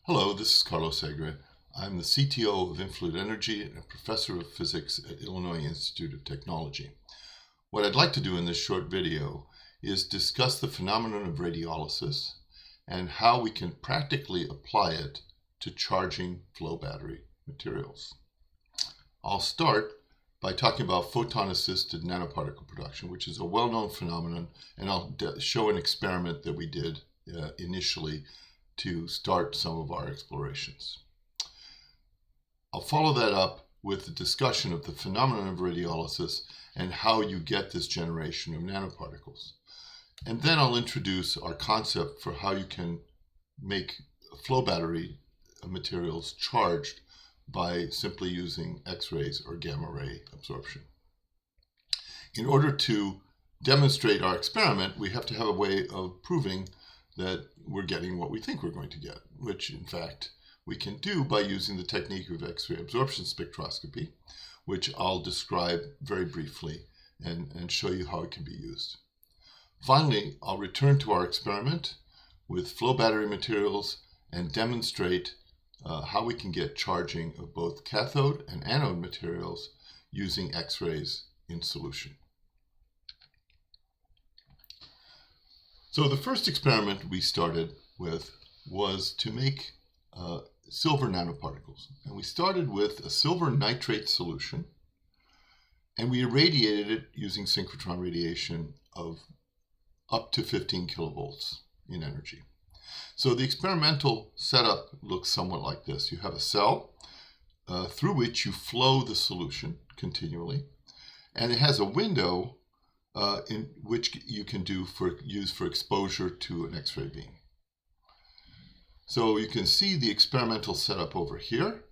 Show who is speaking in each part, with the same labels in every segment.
Speaker 1: Hello, this is Carlos Segre. I'm the CTO of Influid Energy and a professor of physics at Illinois Institute of Technology. What I'd like to do in this short video is discuss the phenomenon of radiolysis and how we can practically apply it to charging flow battery materials. I'll start by talking about photon-assisted nanoparticle production, which is a well-known phenomenon, and I'll show an experiment that we did initially to start some of our explorations. I'll follow that up with a discussion of the phenomenon of radiolysis and how you get this generation of nanoparticles. And then I'll introduce our concept for how you can make flow battery materials charged by simply using X-rays or gamma ray absorption. In order to demonstrate our experiment, we have to have a way of proving that we're getting what we think we're going to get, which in fact we can do by using the technique of X-ray absorption spectroscopy, which I'll describe very briefly and show you how it can be used. Finally, I'll return to our experiment with flow battery materials and demonstrate how we can get charging of both cathode and anode materials using X-rays in solution. So the first experiment we started with was to make silver nanoparticles. And we started with a silver nitrate solution, and we irradiated it using synchrotron radiation of up to 15 kilovolts in energy. So the experimental setup looks somewhat like this. You have a cell through which you flow the solution continually, and it has a window in which you can use for exposure to an X-ray beam. So you can see the experimental setup over here.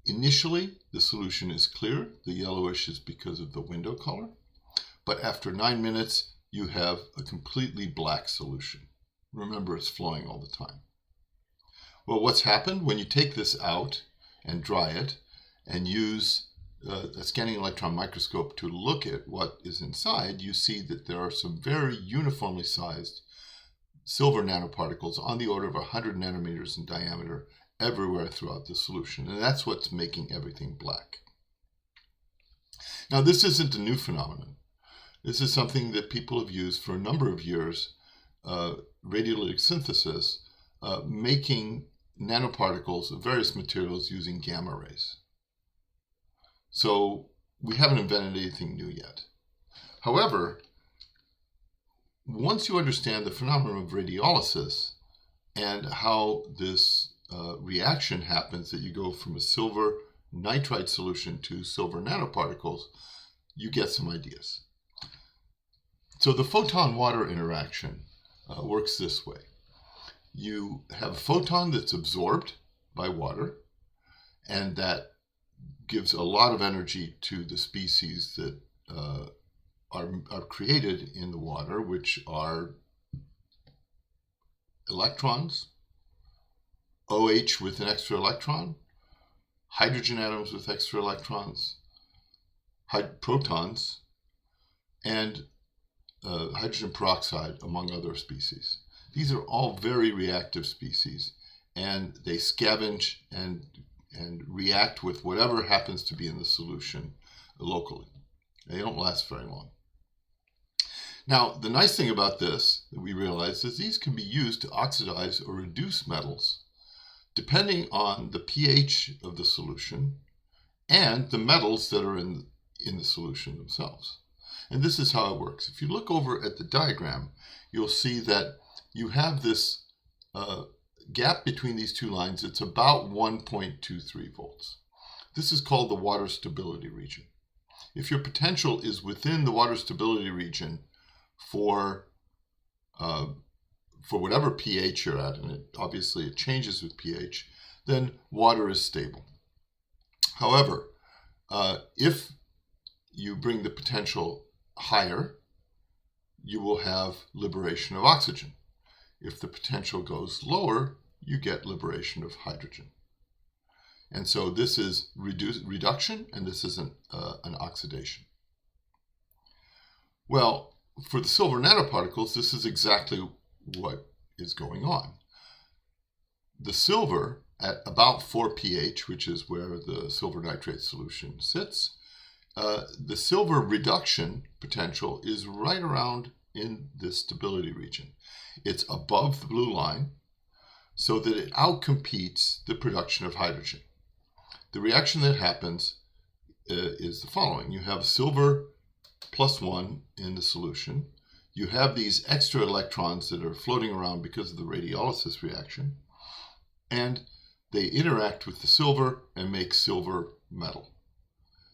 Speaker 1: Initially, the solution is clear. The yellowish is because of the window color. But after 9 minutes, you have a completely black solution. Remember, it's flowing all the time. Well, what's happened when you take this out and dry it and use a scanning electron microscope to look at what is inside, you see that there are some very uniformly sized silver nanoparticles on the order of 100 nanometers in diameter everywhere throughout the solution. And that's what's making everything black. Now, this isn't a new phenomenon. This is something that people have used for a number of years, radiolytic synthesis, making nanoparticles of various materials using gamma rays. So we haven't invented anything new yet. However, once you understand the phenomenon of radiolysis and how this reaction happens, that you go from a silver nitride solution to silver nanoparticles, you get some ideas. So the photon-water interaction works this way. You have a photon that's absorbed by water, and that gives a lot of energy to the species that are created in the water, which are electrons, OH with an extra electron, hydrogen atoms with extra electrons, protons, and hydrogen peroxide, among other species. These are all very reactive species, and they scavenge and react with whatever happens to be in the solution locally. They don't last very long. Now, the nice thing about this that we realize is these can be used to oxidize or reduce metals depending on the pH of the solution and the metals that are in the solution themselves. And this is how it works. If you look over at the diagram, you'll see that you have this gap between these two lines. It's about 1.23 volts. This is called the water stability region. If your potential is within the water stability region for whatever pH you're at, and obviously it changes with pH, then water is stable. However, if you bring the potential higher, you will have liberation of oxygen. If the potential goes lower, you get liberation of hydrogen. And so this is reduction, and this is an oxidation. Well, for the silver nanoparticles, this is exactly what is going on. the silver at about 4 pH, which is where the silver nitrate solution sits, the silver reduction potential is right around in this stability region. It's above the blue line so that it outcompetes the production of hydrogen. The reaction that happens is the following. You have silver +1 in the solution. You have these extra electrons that are floating around because of the radiolysis reaction, and they interact with the silver and make silver metal.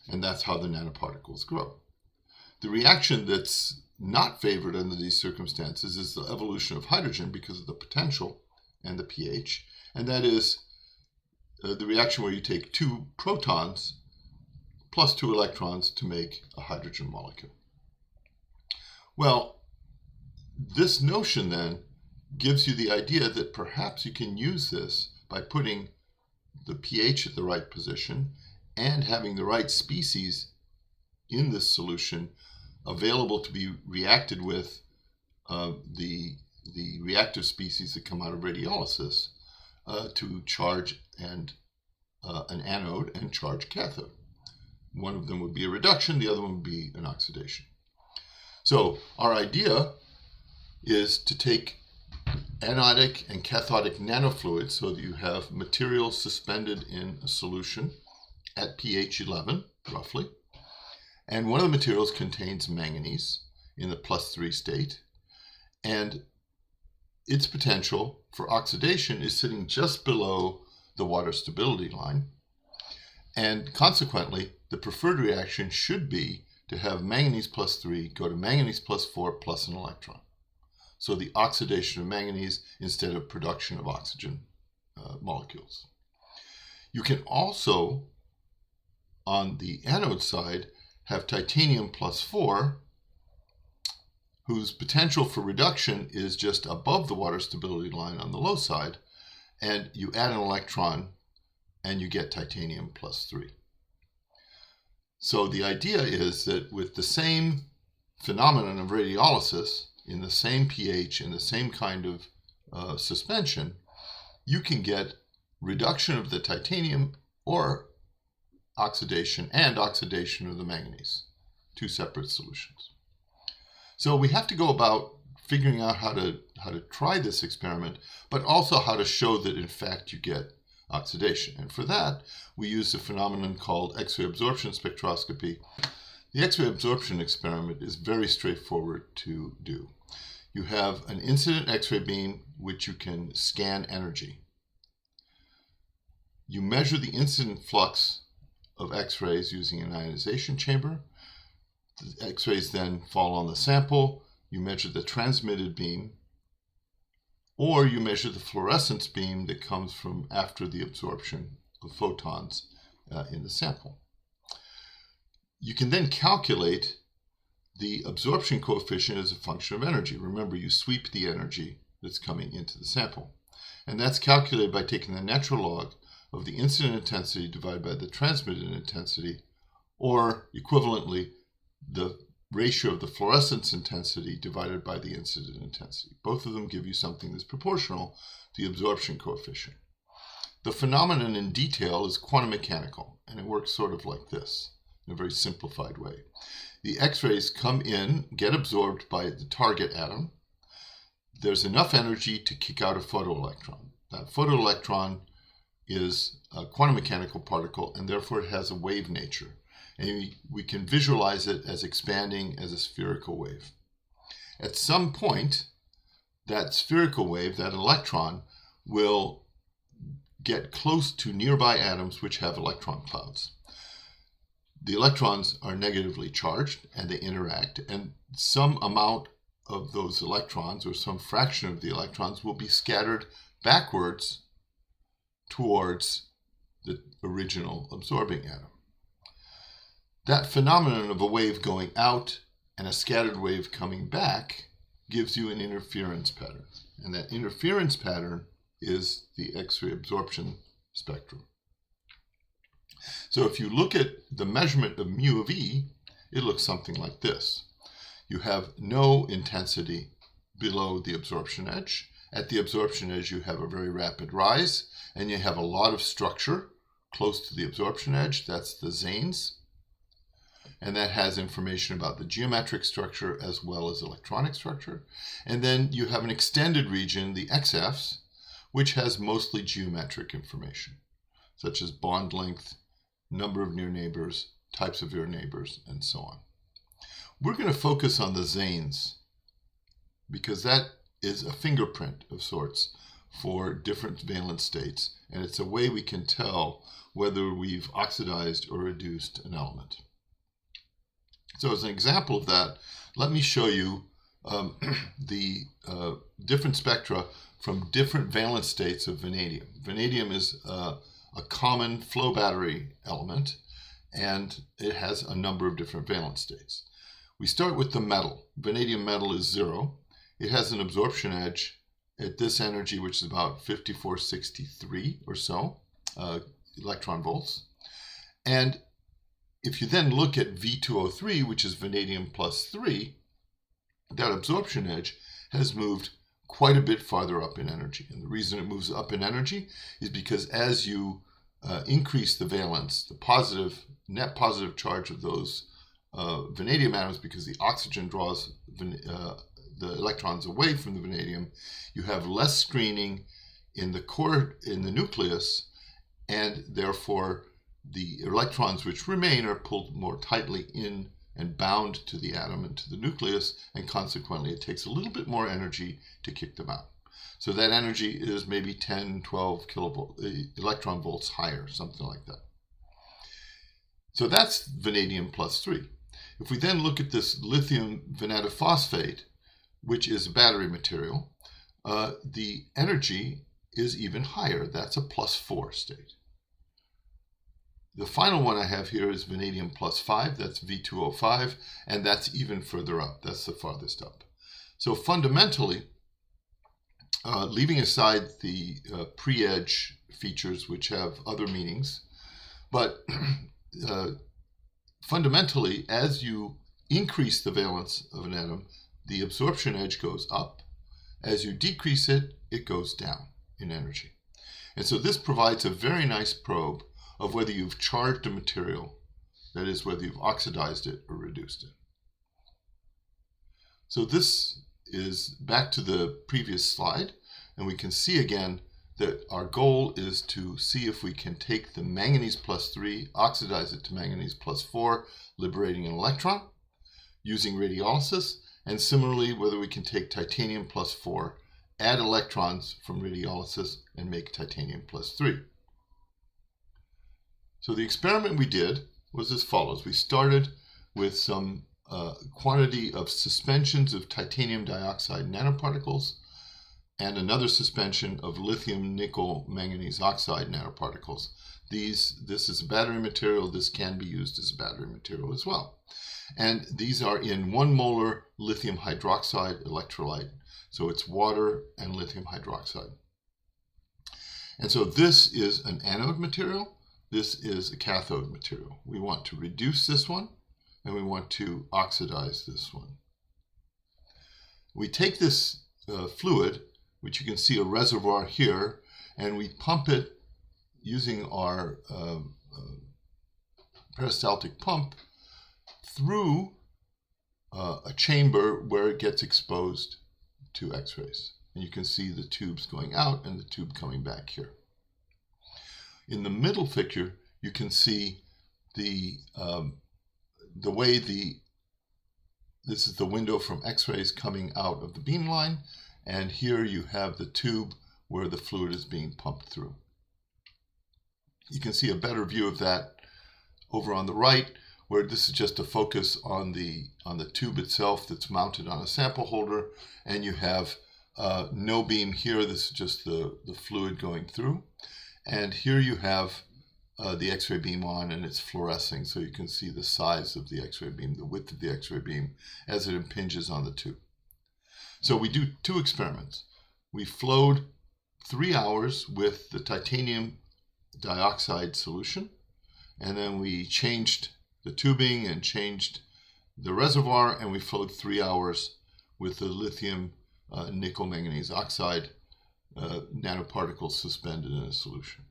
Speaker 1: And that's how the nanoparticles grow. The reaction that's not favored under these circumstances is the evolution of hydrogen because of the potential and the pH, and that is the reaction where you take 2 protons plus 2 electrons to make a hydrogen molecule. Well, this notion then gives you the idea that perhaps you can use this by putting the pH at the right position and having the right species in this solution available to be reacted with the reactive species that come out of radiolysis to charge an anode and charge cathode. One of them would be a reduction, the other one would be an oxidation. So our idea is to take anodic and cathodic nanofluids so that you have material suspended in a solution at pH 11, roughly. And one of the materials contains manganese in the +3 state. And its potential for oxidation is sitting just below the water stability line. And consequently, the preferred reaction should be to have manganese +3 go to manganese +4 plus an electron. So the oxidation of manganese instead of production of oxygen molecules. You can also, on the anode side, have titanium +4, whose potential for reduction is just above the water stability line on the low side, and you add an electron and you get titanium +3. So the idea is that with the same phenomenon of radiolysis, in the same pH, in the same kind of suspension, you can get reduction of the titanium or oxidation of the manganese, 2 separate solutions. So we have to go about figuring out how to try this experiment, but also how to show that in fact you get oxidation. And for that, we use a phenomenon called X-ray absorption spectroscopy. The X-ray absorption experiment is very straightforward to do. You have an incident X-ray beam which you can scan energy. You measure the incident flux of X-rays using an ionization chamber. The X-rays then fall on the sample. You measure the transmitted beam, or you measure the fluorescence beam that comes from after the absorption of photons in the sample. You can then calculate the absorption coefficient as a function of energy. Remember, you sweep the energy that's coming into the sample. And that's calculated by taking the natural log of the incident intensity divided by the transmitted intensity, or equivalently, the ratio of the fluorescence intensity divided by the incident intensity. Both of them give you something that's proportional to the absorption coefficient. The phenomenon in detail is quantum mechanical, and it works sort of like this, in a very simplified way. The X-rays come in, get absorbed by the target atom. There's enough energy to kick out a photoelectron. That photoelectron is a quantum mechanical particle, and therefore it has a wave nature. And we can visualize it as expanding as a spherical wave. At some point, that spherical wave, that electron, will get close to nearby atoms which have electron clouds. The electrons are negatively charged and they interact, and some amount of those electrons, or some fraction of the electrons, will be scattered backwards towards the original absorbing atom. That phenomenon of a wave going out and a scattered wave coming back gives you an interference pattern. And that interference pattern is the X-ray absorption spectrum. So if you look at the measurement of mu of E, it looks something like this. You have no intensity below the absorption edge, At the absorption edge, you have a very rapid rise, and you have a lot of structure close to the absorption edge. That's the XANES. And that has information about the geometric structure as well as electronic structure. And then you have an extended region, the EXAFS, which has mostly geometric information, such as bond length, number of near neighbors, types of near neighbors, and so on. We're going to focus on the XANES because that is a fingerprint of sorts for different valence states, and it's a way we can tell whether we've oxidized or reduced an element. So as an example of that, let me show you the different spectra from different valence states of vanadium. Vanadium is a common flow battery element, and it has a number of different valence states. We start with the metal. Vanadium metal is 0. It has an absorption edge at this energy, which is about 5463 or so electron volts. And if you then look at V2O3, which is vanadium plus 3, that absorption edge has moved quite a bit farther up in energy. And the reason it moves up in energy is because as you increase the valence, the positive, net positive charge of those vanadium atoms, because the oxygen draws the electrons away from the vanadium, you have less screening in the core, in the nucleus, and therefore the electrons which remain are pulled more tightly in and bound to the atom and to the nucleus, and consequently it takes a little bit more energy to kick them out. So that energy is maybe 10, 12 electron volts higher, something like that. So that's vanadium plus 3. If we then look at this lithium vanadiphosphate, which is a battery material, the energy is even higher. That's a plus 4 state. The final one I have here is vanadium plus 5. That's V2O5, and that's even further up. That's the farthest up. So fundamentally, leaving aside the pre-edge features, which have other meanings, but fundamentally, as you increase the valence of an atom, the absorption edge goes up. As you decrease it, it goes down in energy. And so this provides a very nice probe of whether you've charged a material, that is, whether you've oxidized it or reduced it. So this is back to the previous slide, and we can see again that our goal is to see if we can take the manganese plus 3, oxidize it to manganese plus 4, liberating an electron using radiolysis, and similarly whether we can take titanium plus 4, add electrons from radiolysis, and make titanium plus 3. So the experiment we did was as follows. We started with some quantity of suspensions of titanium dioxide nanoparticles and another suspension of lithium nickel manganese oxide nanoparticles. This is a battery material. This can be used as a battery material as well. And these are in 1 molar lithium hydroxide electrolyte. So it's water and lithium hydroxide. And so this is an anode material. This is a cathode material. We want to reduce this one, and we want to oxidize this one. We take this fluid, which you can see a reservoir here, and we pump it using our peristaltic pump through a chamber where it gets exposed to X-rays. And you can see the tubes going out and the tube coming back here. In the middle picture, you can see the way this is the window from X-rays coming out of the beamline, and here you have the tube where the fluid is being pumped through. You can see a better view of that over on the right, where this is just a focus on the tube itself that's mounted on a sample holder, and you have no beam here. This is just the fluid going through. And here you have the X-ray beam on, and it's fluorescing, so you can see the size of the X-ray beam, the width of the X-ray beam as it impinges on the tube. So we do 2 experiments. We flowed 3 hours with the titanium dioxide solution, and then we changed the tubing and changed the reservoir, and we flowed 3 hours with the lithium nickel manganese oxide nanoparticles suspended in a solution.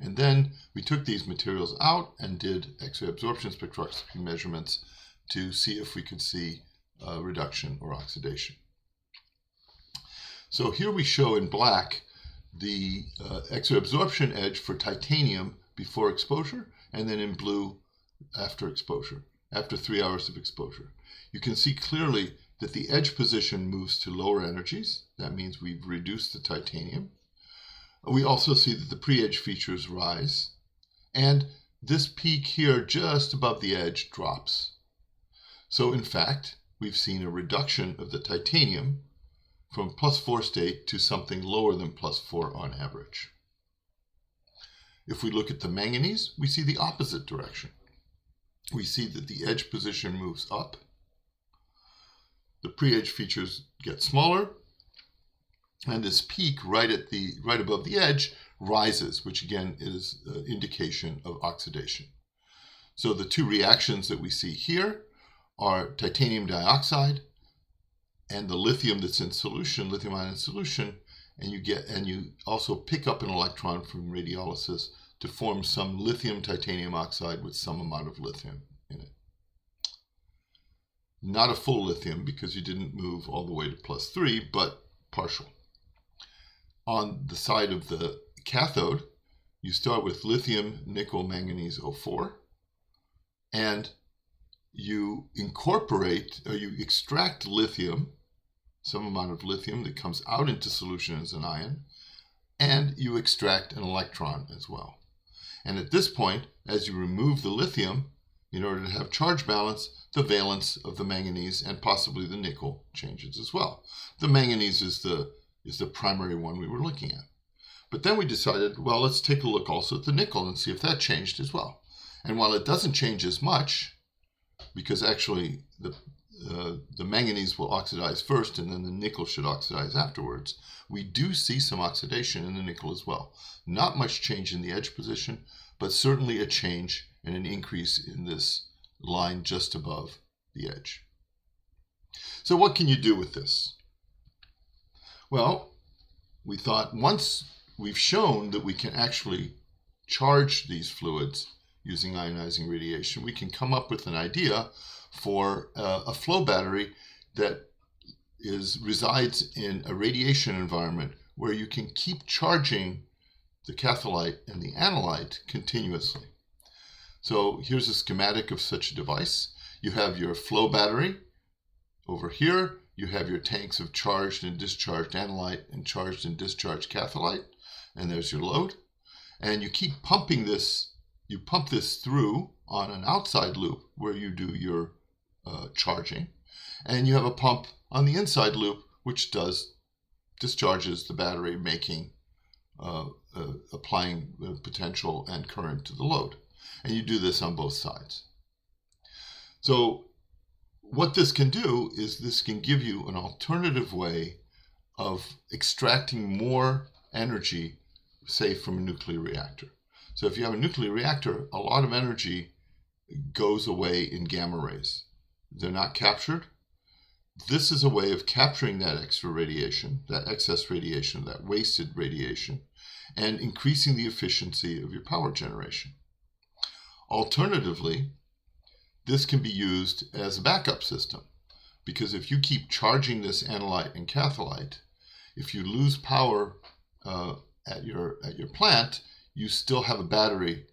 Speaker 1: And then we took these materials out and did X-ray absorption spectroscopy measurements to see if we could see reduction or oxidation. So here we show in black the X-ray absorption edge for titanium before exposure, and then in blue after exposure, after 3 hours of exposure. You can see clearly that the edge position moves to lower energies. That means we've reduced the titanium. We also see that the pre-edge features rise, and this peak here just above the edge drops. So in fact, we've seen a reduction of the titanium from +4 state to something lower than +4 on average. If we look at the manganese, we see the opposite direction. We see that the edge position moves up, the pre-edge features get smaller, and this peak right above the edge rises, which again is an indication of oxidation. So the two reactions that we see here are titanium dioxide and the lithium that's in solution, lithium ion in solution, and you also pick up an electron from radiolysis to form some lithium titanium oxide with some amount of lithium in it. Not a full lithium because you didn't move all the way to +3, but partial. On the side of the cathode, you start with lithium, nickel, manganese, O4, and you incorporate, or you extract lithium, some amount of lithium that comes out into solution as an ion, and you extract an electron as well. And at this point, as you remove the lithium, in order to have charge balance, the valence of the manganese and possibly the nickel changes as well. The manganese is the primary one we were looking at. But then we decided, well, let's take a look also at the nickel and see if that changed as well. And while it doesn't change as much, because actually the manganese will oxidize first and then the nickel should oxidize afterwards, we do see some oxidation in the nickel as well. Not much change in the edge position, but certainly a change and an increase in this line just above the edge. So what can you do with this? Well, we thought once we've shown that we can actually charge these fluids using ionizing radiation, we can come up with an idea for a flow battery that resides in a radiation environment where you can keep charging the catholyte and the analyte continuously. So here's a schematic of such a device. You have your flow battery over here. You have your tanks of charged and discharged analyte and charged and discharged catholyte, and there's your load. And you keep pumping this, you pump this through on an outside loop where you do your charging, and you have a pump on the inside loop which discharges the battery, applying the potential and current to the load. And you do this on both sides. So what this can do is this can give you an alternative way of extracting more energy, say, from a nuclear reactor. So if you have a nuclear reactor, a lot of energy goes away in gamma rays. They're not captured. This is a way of capturing that extra radiation, that excess radiation, that wasted radiation, and increasing the efficiency of your power generation. Alternatively, this can be used as a backup system, because if you keep charging this analyte and catholyte, if you lose power at your plant, you still have a battery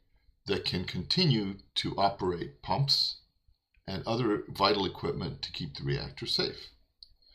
Speaker 1: that can continue to operate pumps and other vital equipment to keep the reactor safe.